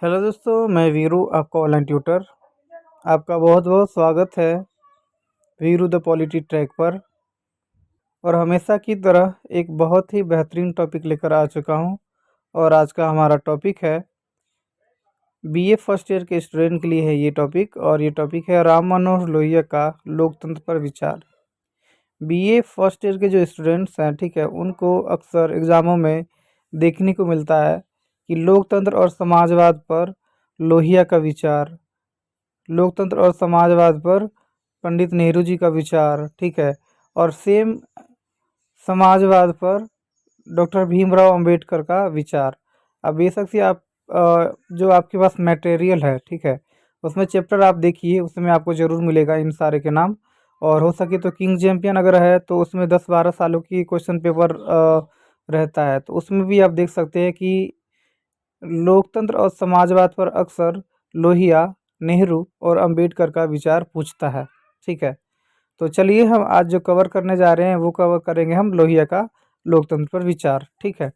Hello दोस्तों, मैं वीरू आपका ऑनलाइन ट्यूटर। आपका बहुत बहुत स्वागत है वीरू द पॉलिटी ट्रैक पर। और हमेशा की तरह एक बहुत ही बेहतरीन टॉपिक लेकर आ चुका हूं। और आज का हमारा टॉपिक है बीए फर्स्ट ईयर के स्टूडेंट के लिए है ये टॉपिक। और ये टॉपिक है राम मनोहर लोहिया का लोकतंत्र पर विचार। बीए फर्स्ट ईयर के जो स्टूडेंट्स हैं, ठीक है, उनको अक्सर एग्ज़ामों में देखने को मिलता है कि लोकतंत्र और समाजवाद पर लोहिया का विचार, लोकतंत्र और समाजवाद पर पंडित नेहरू जी का विचार, ठीक है, और सेम समाजवाद पर डॉक्टर भीमराव अंबेडकर का विचार। अब बेशक से आप जो आपके पास मटेरियल है, ठीक है, उसमें चैप्टर आप देखिए, उसमें आपको ज़रूर मिलेगा इन सारे के नाम। और हो सके तो किंग चैम्पियन अगर है तो उसमें 10-12 सालों की क्वेश्चन पेपर रहता है, तो उसमें भी आप देख सकते हैं कि लोकतंत्र और समाजवाद पर अक्सर लोहिया, नेहरू और अंबेडकर का विचार पूछता है। ठीक है, तो चलिए हम आज जो कवर करने जा रहे हैं वो कवर करेंगे हम लोहिया का लोकतंत्र पर विचार। ठीक है,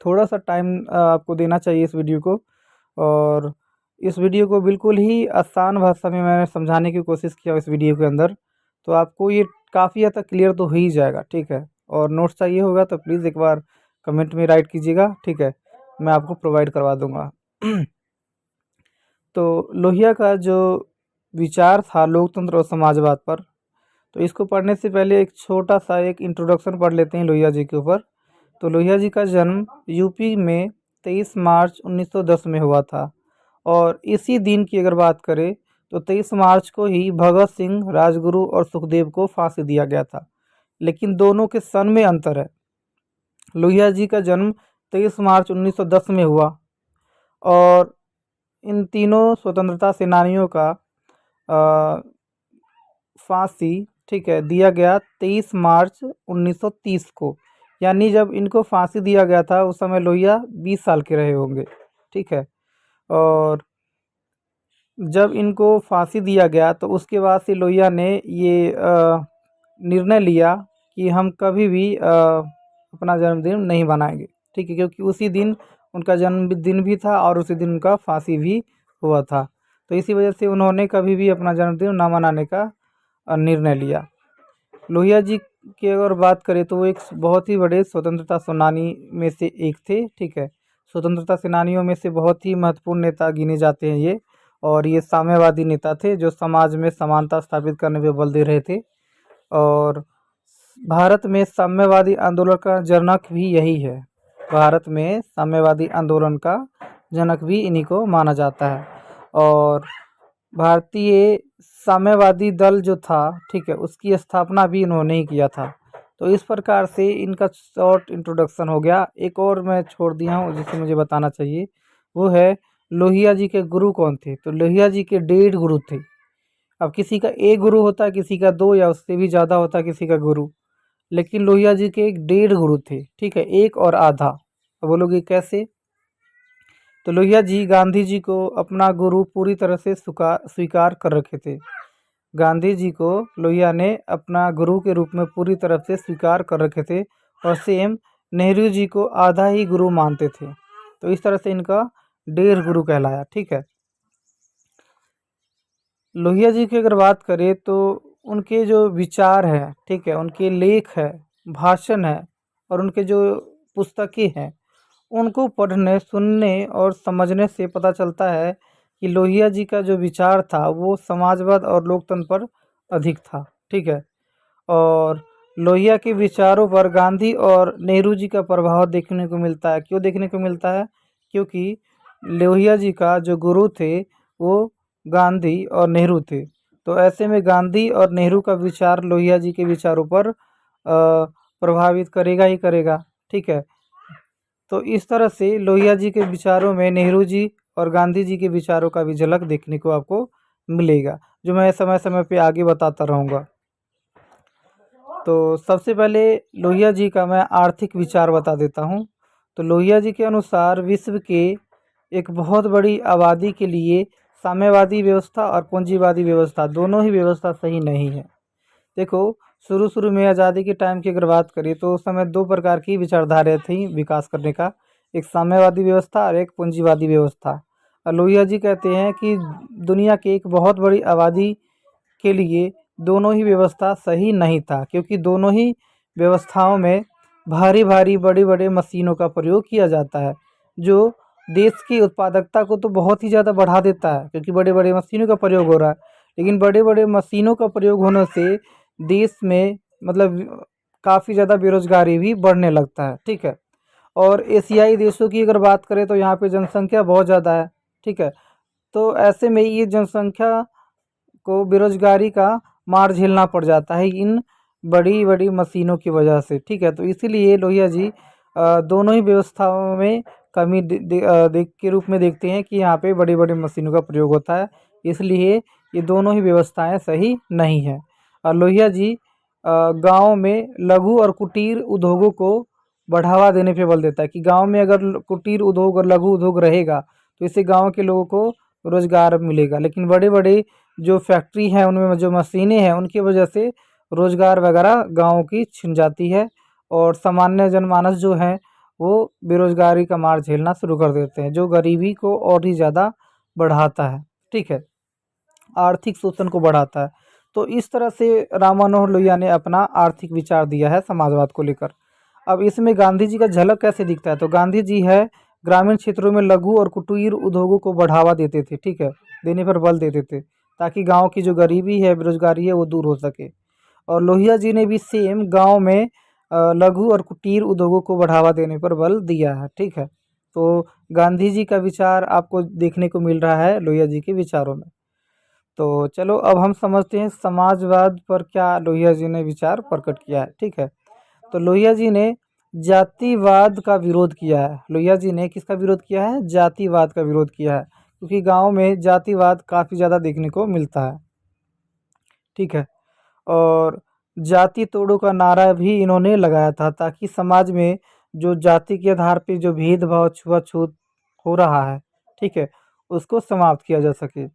थोड़ा सा टाइम आपको देना चाहिए इस वीडियो को। और इस वीडियो को बिल्कुल ही आसान भाषा में मैंने समझाने की कोशिश किया इस वीडियो के अंदर, तो आपको ये काफ़ी हद तक क्लियर तो हो ही जाएगा। ठीक है, और नोट्स चाहिए होगा तो प्लीज़ एक बार कमेंट में राइट कीजिएगा। ठीक है, मैं आपको प्रोवाइड करवा दूंगा। तो लोहिया का जो विचार था लोकतंत्र और समाजवाद पर, तो इसको पढ़ने से पहले एक छोटा सा एक इंट्रोडक्शन पढ़ लेते हैं लोहिया जी के ऊपर। तो लोहिया जी का जन्म यूपी में 23 मार्च 1910 में हुआ था। और इसी दिन की अगर बात करें तो 23 मार्च को ही भगत सिंह, राजगुरु और सुखदेव को फांसी दिया गया था। लेकिन दोनों के सन में अंतर है। लोहिया जी का जन्म 23 मार्च 1910 में हुआ और इन तीनों स्वतंत्रता सेनानियों का फांसी, ठीक है, दिया गया 23 मार्च 1930 को। यानी जब इनको फांसी दिया गया था उस समय लोहिया 20 साल के रहे होंगे। ठीक है, और जब इनको फांसी दिया गया तो उसके बाद से लोहिया ने ये निर्णय लिया कि हम कभी भी अपना जन्मदिन नहीं मनाएंगे। ठीक है, क्योंकि उसी दिन उनका जन्मदिन भी था और उसी दिन उनका फांसी भी हुआ था। तो इसी वजह से उन्होंने कभी भी अपना जन्मदिन ना मनाने का निर्णय लिया। लोहिया जी की अगर बात करें तो वो एक बहुत ही बड़े स्वतंत्रता सेनानी में से एक थे। ठीक है, स्वतंत्रता सेनानियों में से बहुत ही महत्वपूर्ण नेता गिने जाते हैं ये। और ये साम्यवादी नेता थे जो समाज में समानता स्थापित करने पे बल दे रहे थे। और भारत में साम्यवादी आंदोलन का जनक भी यही है। भारत में साम्यवादी आंदोलन का जनक भी इन्हीं को माना जाता है। और भारतीय साम्यवादी दल जो था, ठीक है, उसकी स्थापना भी इन्होंने ही किया था। तो इस प्रकार से इनका शॉर्ट इंट्रोडक्शन हो गया। एक और मैं छोड़ दिया हूँ जिसे मुझे बताना चाहिए, वो है लोहिया जी के गुरु कौन थे। तो लोहिया जी के 1.5 गुरु थे। अब किसी का एक गुरु होता है, किसी का 2 या उससे भी ज़्यादा होता है किसी का गुरु, लेकिन लोहिया जी के 1.5 गुरु थे। ठीक है, एक और आधा। अब बोलोगे कैसे? तो लोहिया जी गांधी जी को अपना गुरु पूरी तरह से स्वीकार कर रखे थे। गांधी जी को लोहिया ने अपना गुरु के रूप में पूरी तरह से स्वीकार कर रखे थे। और सेम नेहरू जी को आधा ही गुरु मानते थे। तो इस तरह से इनका 1.5 गुरु कहलाया। ठीक है, लोहिया जी की अगर बात करें तो उनके जो विचार है, ठीक है, उनके लेख है, भाषण है और उनके जो पुस्तकें हैं, उनको पढ़ने, सुनने और समझने से पता चलता है कि लोहिया जी का जो विचार था वो समाजवाद और लोकतंत्र पर अधिक था। ठीक है, और लोहिया के विचारों पर गांधी और नेहरू जी का प्रभाव देखने को मिलता है। क्यों देखने को मिलता है? क्योंकि लोहिया जी का जो गुरु थे वो गांधी और नेहरू थे। तो ऐसे में गांधी और नेहरू का विचार लोहिया जी के विचारों पर प्रभावित करेगा ही करेगा। ठीक है, तो इस तरह से लोहिया जी के विचारों में नेहरू जी और गांधी जी के विचारों का भी झलक देखने को आपको मिलेगा, जो मैं समय समय पे आगे बताता रहूँगा। तो सबसे पहले लोहिया जी का मैं आर्थिक विचार बता देता हूँ। तो लोहिया जी के अनुसार विश्व के एक बहुत बड़ी आबादी के लिए साम्यवादी व्यवस्था और पूंजीवादी व्यवस्था, दोनों ही व्यवस्था सही नहीं है। देखो, शुरू शुरू में आज़ादी के टाइम की अगर बात करें तो उस समय 2 प्रकार की विचारधाराएँ थी विकास करने का, एक साम्यवादी व्यवस्था और एक पूंजीवादी व्यवस्था। लोहिया जी कहते हैं कि दुनिया की एक बहुत बड़ी आबादी के लिए दोनों ही व्यवस्था सही नहीं था, क्योंकि दोनों ही व्यवस्थाओं में भारी भारी बड़े बड़े मशीनों का प्रयोग किया जाता है, जो देश की उत्पादकता को तो बहुत ही ज़्यादा बढ़ा देता है, क्योंकि बड़े बड़े मशीनों का प्रयोग हो रहा है। लेकिन बड़े बड़े मशीनों का प्रयोग होने से देश में मतलब काफ़ी ज़्यादा बेरोजगारी भी बढ़ने लगता है, ठीक है। और एशियाई देशों की अगर बात करें तो यहाँ पे जनसंख्या बहुत ज़्यादा है, ठीक है। तो ऐसे में ये जनसंख्या को बेरोजगारी का मार झेलना पड़ जाता है इन बड़ी बड़ी मशीनों की वजह से, ठीक है। तो इसीलिए लोहिया जी दोनों ही व्यवस्थाओं में कमी देख के रूप में देखते हैं कि यहाँ पे बड़ी बड़ी मशीनों का प्रयोग होता है, इसलिए ये दोनों ही व्यवस्थाएं सही नहीं हैं। और लोहिया जी गांव में लघु और कुटीर उद्योगों को बढ़ावा देने पे बल देता है कि गांव में अगर कुटीर उद्योग और लघु उद्योग रहेगा तो इससे गांव के लोगों को रोजगार मिलेगा। लेकिन बड़े बड़े जो फैक्ट्री हैं उनमें जो मशीनें हैं उनकी वजह से रोजगार वगैरह गाँव की छिन जाती है, और सामान्य जनमानस जो है वो बेरोजगारी का मार झेलना शुरू कर देते हैं, जो गरीबी को और ही ज़्यादा बढ़ाता है, ठीक है, आर्थिक शोषण को बढ़ाता है। तो इस तरह से राम मनोहर लोहिया ने अपना आर्थिक विचार दिया है समाजवाद को लेकर। अब इसमें गांधी जी का झलक कैसे दिखता है, तो गांधी जी है ग्रामीण क्षेत्रों में लघु और कुटीर उद्योगों को बढ़ावा देते थे, ठीक है, देने पर बल देते थे, ताकि गांव की जो गरीबी है बेरोजगारी है वो दूर हो सके। और लोहिया जी ने भी सेम गांव में लघु और कुटीर उद्योगों को बढ़ावा देने पर बल दिया है, ठीक है। तो गांधी जी का विचार आपको देखने को मिल रहा है लोहिया जी के विचारों में। तो चलो अब हम समझते हैं समाजवाद पर क्या लोहिया जी ने विचार प्रकट किया है, ठीक है। तो लोहिया जी ने जातिवाद का विरोध किया है। लोहिया जी ने किसका विरोध किया है? जातिवाद का विरोध किया है, क्योंकि गांव में जातिवाद काफ़ी ज़्यादा देखने को मिलता है, ठीक है। और जाति तोड़ो का नारा भी इन्होंने लगाया था, ताकि समाज में जो जाति के आधार पे जो भेदभाव छुआछूत हो रहा है, ठीक है, उसको समाप्त किया जा सके।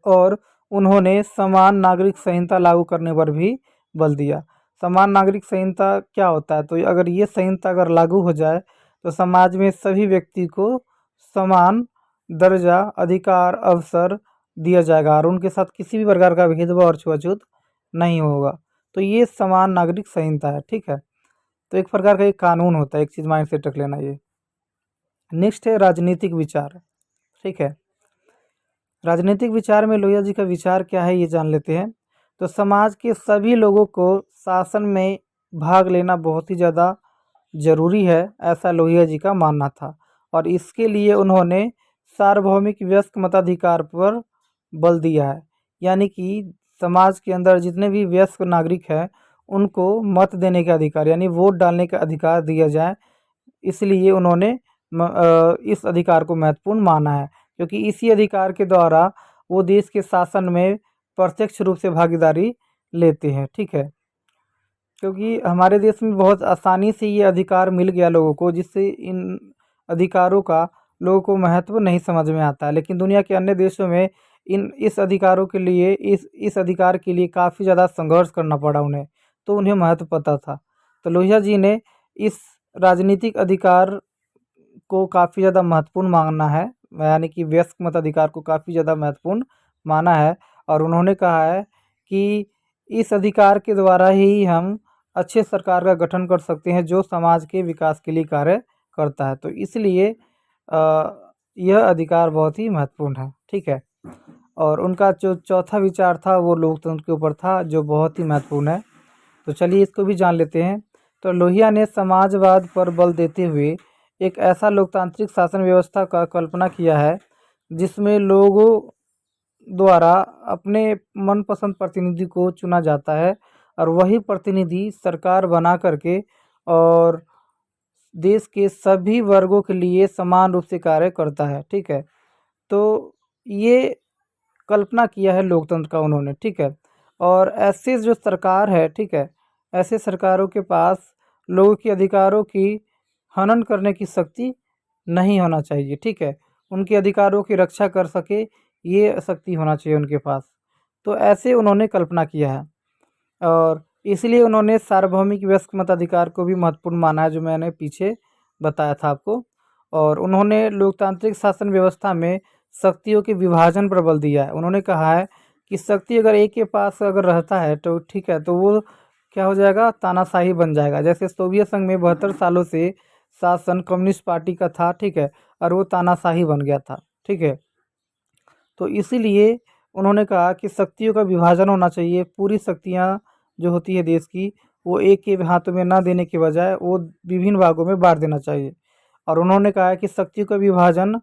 और उन्होंने समान नागरिक संहिता लागू करने पर भी बल दिया। समान नागरिक संहिता क्या होता है? तो अगर ये संहिता अगर लागू हो जाए तो समाज में सभी व्यक्ति को समान दर्जा, अधिकार, अवसर दिया जाएगा और उनके साथ किसी भी प्रकार का भेदभाव और छुआछूत नहीं होगा। तो ये समान नागरिक संहिता है, ठीक है। तो एक प्रकार का एक कानून होता है, एक चीज़ माइंड सेट रख लेना ये। नेक्स्ट है राजनीतिक विचार, ठीक है। राजनीतिक विचार में लोहिया जी का विचार क्या है ये जान लेते हैं। तो समाज के सभी लोगों को शासन में भाग लेना बहुत ही ज़्यादा ज़रूरी है, ऐसा लोहिया जी का मानना था। और इसके लिए उन्होंने सार्वभौमिक वयस्क मताधिकार पर बल दिया है, यानी कि समाज के अंदर जितने भी वयस्क नागरिक हैं उनको मत देने का अधिकार यानी वोट डालने का अधिकार दिया जाए। इसलिए उन्होंने इस अधिकार को महत्वपूर्ण माना है, क्योंकि इसी अधिकार के द्वारा वो देश के शासन में प्रत्यक्ष रूप से भागीदारी लेते हैं, ठीक है। क्योंकि हमारे देश में बहुत आसानी से ये अधिकार मिल गया लोगों को, जिससे इन अधिकारों का लोगों को महत्व नहीं समझ में आता है। लेकिन दुनिया के अन्य देशों में इस अधिकारों के लिए इस अधिकार के लिए काफ़ी ज़्यादा संघर्ष करना पड़ा उन्हें, तो उन्हें महत्व पता था। तो लोहिया जी ने इस राजनीतिक अधिकार को काफ़ी ज़्यादा महत्वपूर्ण माना है, यानी कि वयस्क मताधिकार को काफ़ी ज़्यादा महत्वपूर्ण माना है। और उन्होंने कहा है कि इस अधिकार के द्वारा ही हम अच्छे सरकार का गठन कर सकते हैं जो समाज के विकास के लिए कार्य करता है। तो इसलिए यह अधिकार बहुत ही महत्वपूर्ण है, ठीक है। और उनका जो चौथा विचार था वो लोकतंत्र के ऊपर था, जो बहुत ही महत्वपूर्ण है। तो चलिए इसको भी जान लेते हैं। तो लोहिया ने समाजवाद पर बल देते हुए एक ऐसा लोकतांत्रिक शासन व्यवस्था का कल्पना किया है जिसमें लोगों द्वारा अपने मनपसंद प्रतिनिधि को चुना जाता है और वही प्रतिनिधि सरकार बना करके और देश के सभी वर्गों के लिए समान रूप से कार्य करता है, ठीक है। तो ये कल्पना किया है लोकतंत्र का उन्होंने, ठीक है। और ऐसे जो सरकार है, ठीक है, ऐसे सरकारों के पास लोगों के अधिकारों की हनन करने की शक्ति नहीं होना चाहिए, ठीक है। उनके अधिकारों की रक्षा कर सके ये शक्ति होना चाहिए उनके पास। तो ऐसे उन्होंने कल्पना किया है और इसलिए उन्होंने सार्वभौमिक वयस्क मताधिकार को भी महत्वपूर्ण माना है, जो मैंने पीछे बताया था आपको। और उन्होंने लोकतांत्रिक शासन व्यवस्था में शक्तियों के विभाजन पर बल दिया है। उन्होंने कहा है कि शक्ति अगर एक के पास अगर रहता है तो ठीक है, तो वो क्या हो जाएगा, तानाशाही बन जाएगा। जैसे सोवियत संघ में 72 सालों से शासन कम्युनिस्ट पार्टी का था, ठीक है, और वो तानाशाही बन गया था, ठीक है। तो इसीलिए उन्होंने कहा कि शक्तियों का विभाजन होना चाहिए। पूरी शक्तियाँ जो होती है देश की, वो एक के हाथों में ना देने के बजाय वो विभिन्न भागों में बाँट देना चाहिए। और उन्होंने कहा है कि शक्तियों का विभाजन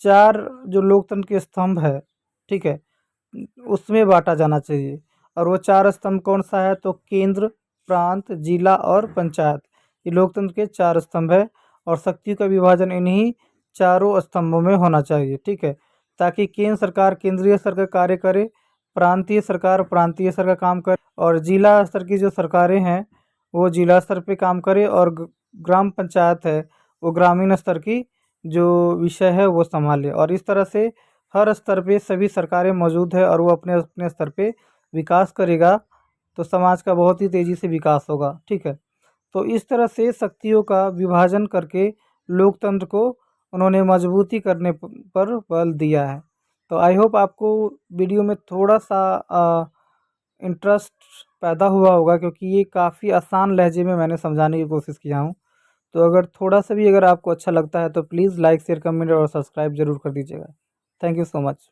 4 जो लोकतंत्र के स्तंभ है, ठीक है, उसमें बाँटा जाना चाहिए। और वो 4 स्तंभ कौन-सा है, तो केंद्र, प्रांत, जिला और पंचायत। ये लोकतंत्र के 4 स्तंभ है और शक्ति का विभाजन इन्हीं चारों स्तंभों में होना चाहिए, ठीक है। ताकि केंद्र सरकार केंद्रीय स्तर का कार्य करे, प्रांतीय सरकार प्रांतीय स्तर का काम करे और जिला स्तर की जो सरकारें हैं, वो जिला स्तर पे काम करे और ग्राम पंचायत है, वो ग्रामीण स्तर की जो विषय है वो सँभाले। और इस तरह से हर स्तर पे सभी सरकारें मौजूद है और वो अपने-अपने स्तर पे विकास करेगा, तो समाज का बहुत ही तेज़ी से विकास होगा, ठीक है। तो इस तरह से शक्तियों का विभाजन करके लोकतंत्र को उन्होंने मजबूती करने पर बल दिया है। तो आई होप आपको वीडियो में थोड़ा-सा इंटरेस्ट पैदा हुआ होगा, क्योंकि ये काफ़ी आसान लहजे में मैंने समझाने की कोशिश किया हूँ। तो अगर थोड़ा-सा भी अगर आपको अच्छा लगता है तो प्लीज़ लाइक, शेयर, कमेंट और सब्सक्राइब ज़रूर कर दीजिएगा। Thank you so much.